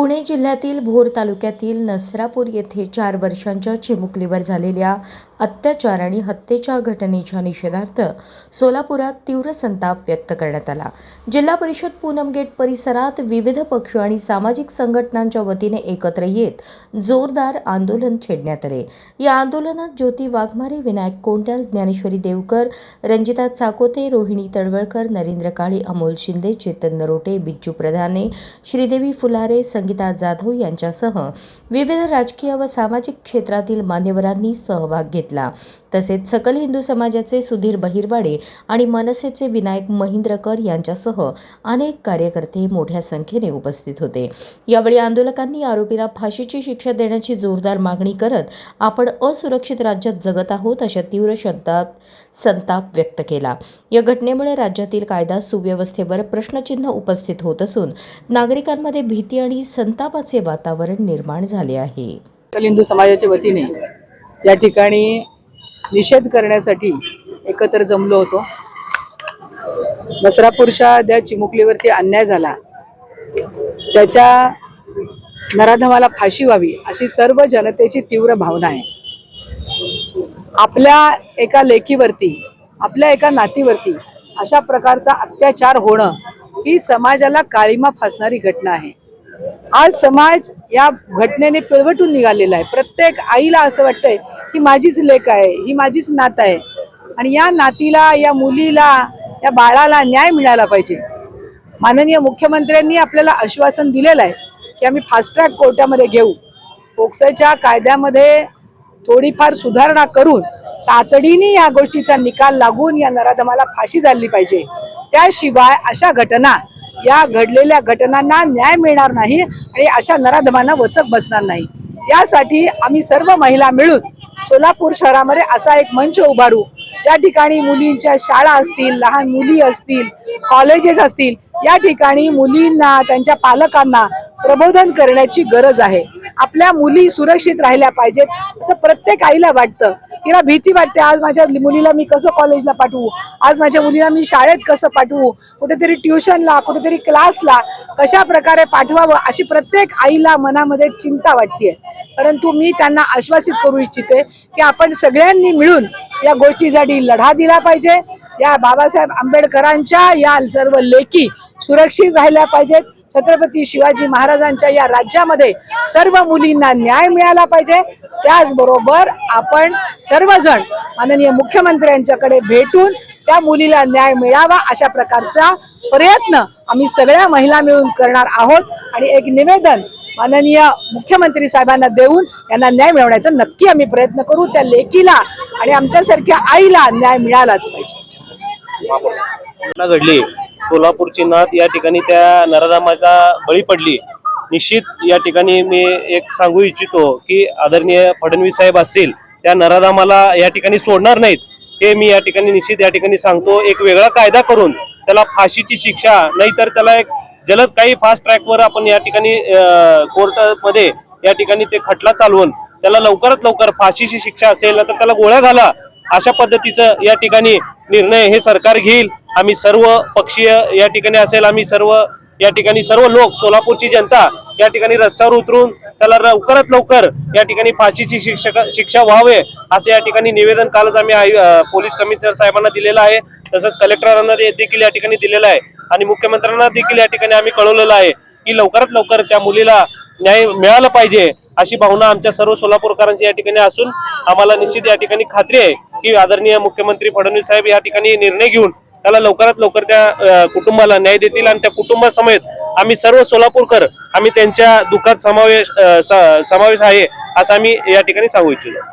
पुणे जिल्ह्यातील भोर तालुक्यातील नसरापूर येथे 4 वर्षांच्या चिमुकलीवर झालेल्या अत्याचार आणि हत्येच्या घटनेच्या निषेधार्थ सोलापुरात तीव्र संताप व्यक्त करण्यात आला। जिल्हा परिषद पूनम गेट परिसरात विविध पक्ष आणि सामाजिक संघटनांच्या वतीने एकत्र येत जोरदार आंदोलन छेडण्यात आले। या आंदोलनात ज्योती वाघमारे, विनायक कोंड्याल, ज्ञानेश्वरी देवकर, रंजिता चाकोते, रोहिणी तळवळकर, नरेंद्र काळे, अमोल शिंदे, चेतन नरोटे, बिज्जू प्रधाने, श्रीदेवी फुलारे, संगीता जाधव यांच्यासह विविध राजकीय व सामाजिक क्षेत्रातील मान्यवरांनी सहभाग घेतला। तसेच सकल हिंदू समाजाचे सुधीर बहिरवाडे आणि मनसेचे विनायक महिंद्रकर यांच्यासह अनेक कार्यकर्ते मोठ्या संख्येने उपस्थित होते। यावेळी आंदोलकांनी आरोपीला फाशीची शिक्षा देण्याची जोरदार मागणी करत आपण असुरक्षित राज्यात जगत आहोत अशा तीव्र शब्दात संताप व्यक्त केला। या घटनेमुळे राज्यातील कायदा सुव्यवस्थेवर प्रश्नचिन्ह उपस्थित होत असून नागरिकांमध्ये भीती आणि संतापाचे वातावरण निर्माण झाले आहे। सकल हिंदू समाजाच्या वतीने या ठिकाणी निषेध करण्यासाठी एकत्र जमलो होतो। नसरापूरच्या ज्या चिमुकलीवरती अन्याय झाला त्याच्या नराधमाला फाशी व्हावी अशी सर्व जनतेची तीव्र भावना आहे। आपल्या एका लेकीवरती, आपल्या एका नातीवरती अशा प्रकारचा अत्याचार होणं ही समाजाला काळिमा फासणारी घटना आहे। आज समाज या घटनेने पिळवटून निघालेला आहे। प्रत्येक आईला असं वाटतंय की माझीच लेक आहे, ही माझीच नात आहे आणि या नातीला, या मुलीला, या बाळाला न्याय मिळाला पाहिजे। माननीय मुख्यमंत्र्यांनी आपल्याला आश्वासन दिलेलं आहे की आम्ही फास्ट ट्रॅक कोर्टामध्ये घेऊ, पोक्सोच्या कायद्यामध्ये थोडीफार सुधारणा करून तातडीने या गोष्टीचा निकाल लागून या नराधमाला फाशी झाली पाहिजे। त्याशिवाय अशा घटना, या घडलेल्या घटनांना न्याय मिळणार नाही आणि अशा नराधमांना वचक बसणार नाही। यासाठी आम्ही सर्व महिला मिळून सोलापूर शहरामध्ये असा एक मंच उभारू ज्या ठिकाणी मुलींच्या शाळा असतील, लहान मुली असतील, कॉलेजेस असतील, या ठिकाणी मुलींना, त्यांच्या पालकांना प्रबोधन करण्याची गरज आहे। आपल्या मुली सुरक्षित राहिल्या पाहिजेत असं प्रत्येक आईला वाटतं। तिला भीती वाटते, आज माझ्या मुलीला मी कसं कॉलेजला पाठवू, आज माझ्या मुलीला मी शाळेत कसं पाठवू, कुठेतरी ट्युशनला, कुठेतरी क्लासला कशा प्रकारे पाठवावं अशी प्रत्येक आईला मनामध्ये चिंता वाटते। परंतु मी त्यांना आश्वासित करू इच्छिते की आपण सगळ्यांनी मिळून या गोष्टीसाठी लढा दिला पाहिजे। या बाबासाहेब आंबेडकरांच्या या सर्व लेकी सुरक्षित राहिल्या पाहिजेत। छत्रपती शिवाजी महाराजांच्या या राज्यामध्ये सर्व मुलींना न्याय मिळाला पाहिजे। त्याचबरोबर आपण सर्वजण माननीय मुख्यमंत्र्यांच्याकडे भेटून त्या मुलीला न्याय मिळावा अशा प्रकारचा प्रयत्न आम्ही सगळ्या महिला मिळून करणार आहोत आणि एक निवेदन माननीय मुख्यमंत्री साहेबांना देऊन यांना न्याय मिळवण्याचा नक्की आम्ही प्रयत्न करू। त्या लेकीला आणि आमच्यासारख्या आईला न्याय मिळालाच पाहिजे। घडली सोलापूरची नात या ठिकाणी त्या नराधमाचा बळी पडली। निश्चित या ठिकाणी मी एक सांगू इच्छितो की आदरणीय फडणवीस साहेब असतील त्या नराधमाला या ठिकाणी सोडणार नाहीत, हे मी या ठिकाणी निश्चित या ठिकाणी सांगतो। एक वेगळा कायदा करून त्याला फाशीची शिक्षा, नाहीतर त्याला एक जलद काही फास्ट ट्रॅकवर आपण या ठिकाणी कोर्टामध्ये या ठिकाणी ते खटला चालवून त्याला लवकरात लवकर फाशीची शिक्षा असेल तर त्याला गोळ्या घाला अशा पद्धतीचं या ठिकाणी निर्णय हे सरकार घेईल। आम्ही सर्व पक्षीय या ठिकाणी असेल, आम्ही सर्व या ठिकाणी सर्व लोक, सोलापूरची जनता या ठिकाणी रस्त्यावर उतरून त्याला लवकरात लवकर या ठिकाणी फाशीची शिक्षा व्हावे असं या ठिकाणी निवेदन कालच आम्ही पोलीस कमिशनर साहेबांना दिलेलं आहे। तसंच कलेक्टरांना देखील या ठिकाणी दिलेलं आहे आणि मुख्यमंत्र्यांना देखील या ठिकाणी आम्ही कळवलेलं आहे की लवकरात लवकर त्या मुलीला न्याय मिळाला पाहिजे अशी भावना आमच्या सर्व सोलापूरकरांची या ठिकाणी असून आम्हाला निश्चित या ठिकाणी खात्री आहे की आदरणीय मुख्यमंत्री फडणवीस साहेब या ठिकाणी निर्णय घेऊन त्याला लवकरात लवकर त्या कुटुंबाला न्याय देतील आणि त्या कुटुंबासमेत आम्ही सर्व सोलापूरकर आम्ही त्यांच्या दुःखात समावेश आहे असं आम्ही या ठिकाणी सांगू इच्छितो।